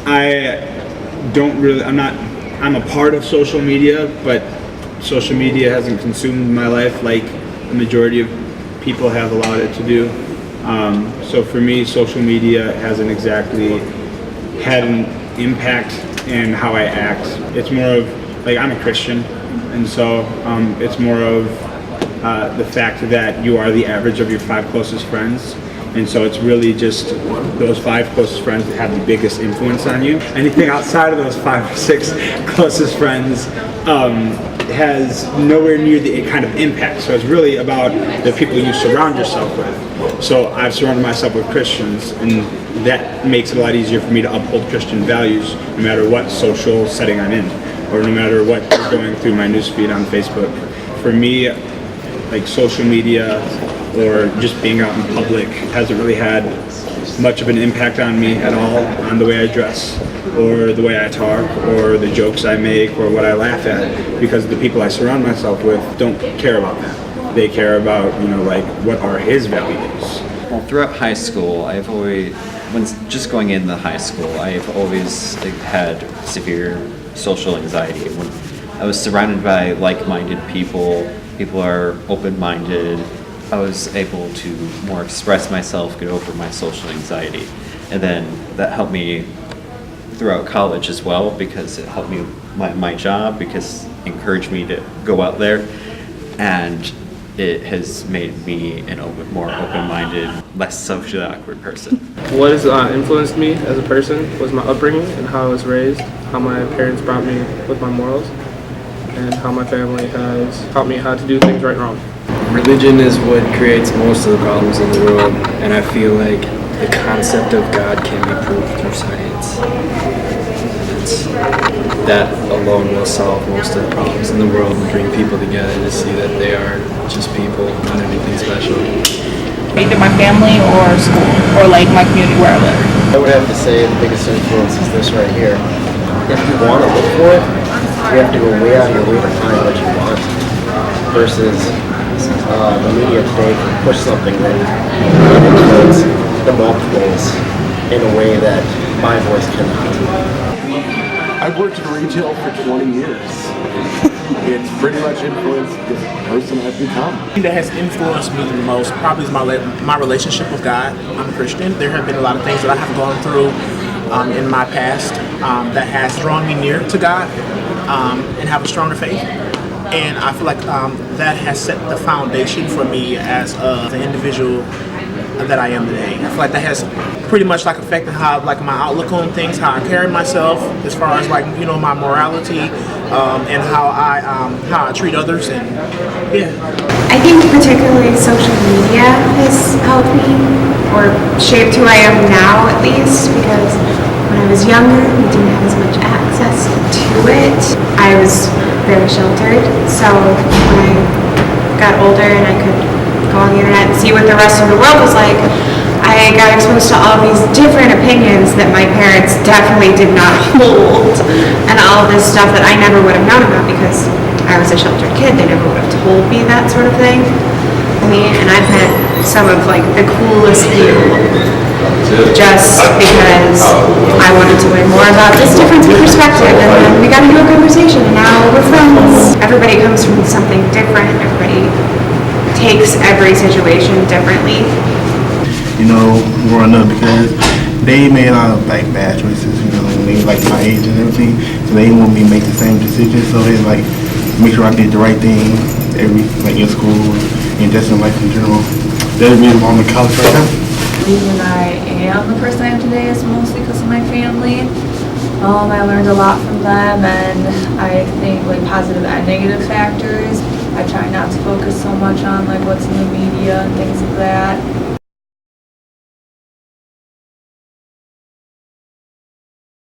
I'm a part of social media, but social media hasn't consumed my life like the majority of people have allowed it to do. So for me, social media hasn't exactly had an impact in how I act. It's more of, like, I'm a Christian, and so it's more of the fact that you are the average of your 5 closest friends. And so it's really just those 5 closest friends that have the biggest influence on you. Anything outside of those 5 or 6 closest friends has nowhere near the kind of impact. So it's really about the people you surround yourself with. So I've surrounded myself with Christians, and that makes it a lot easier for me to uphold Christian values no matter what social setting I'm in, or no matter what is going through my newsfeed on Facebook. For me, like, social media or just being out in public hasn't really had much of an impact on me at all, on the way I dress or the way I talk or the jokes I make or what I laugh at, because the people I surround myself with don't care about that. They care about, like, what are his values. Well, throughout high school, when just going into high school, I've always had severe social anxiety. When I was surrounded by like-minded people are open-minded, I was able to more express myself, get over my social anxiety. And then that helped me throughout college as well, because it helped me with my job, because it encouraged me to go out there. And it has made me more open-minded, less socially awkward person. What has influenced me as a person was my upbringing and how I was raised, how my parents brought me with my morals, and how my family has taught me how to do things right and wrong. Religion is what creates most of the problems in the world, and I feel like the concept of God can be proved through science. And that alone will solve most of the problems in the world and bring people together to see that they are just people, not anything special. Either my family or school, or like my community where I live. I would have to say the biggest influence is this right here. If you want to look for it, you have to go way out of your way to find what you want, versus the media today can push something that influence the multiples in a way that my voice cannot. I've worked in retail for 20 years. It's pretty much influenced the person I've become. That has influenced me the most probably is my relationship with God. I'm a Christian. There have been a lot of things that I have gone through in my past that has drawn me near to God and have a stronger faith. And I feel like that has set the foundation for me as the individual that I am today. I feel like that has pretty much like affected how my outlook on things, how I carry myself, as far as my morality and how I treat others, and yeah. I think particularly social media has helped me, or shaped who I am now at least, because when I was younger we didn't have as much access to it. I was very sheltered, so when I got older and I could go on the internet and see what the rest of the world was like, I got exposed to all these different opinions that my parents definitely did not hold, and all of this stuff that I never would have known about because I was a sheltered kid. They never would have told me that sort of thing. And I've met some of the coolest people just because I wanted to learn more about this difference in perspective, and then we got into a conversation, and now we're friends. Everybody comes from something different. Everybody takes every situation differently. Growing up, because they made a lot of bad choices, when they my age and everything, so they didn't want me to make the same decisions, so they make sure I did the right thing in school and just in life in general. That's the reason why I'm in college right now. The reason I am the person I am today is mostly because of my family. I learned a lot from them, and I think positive and negative factors. I try not to focus so much on what's in the media and things like that.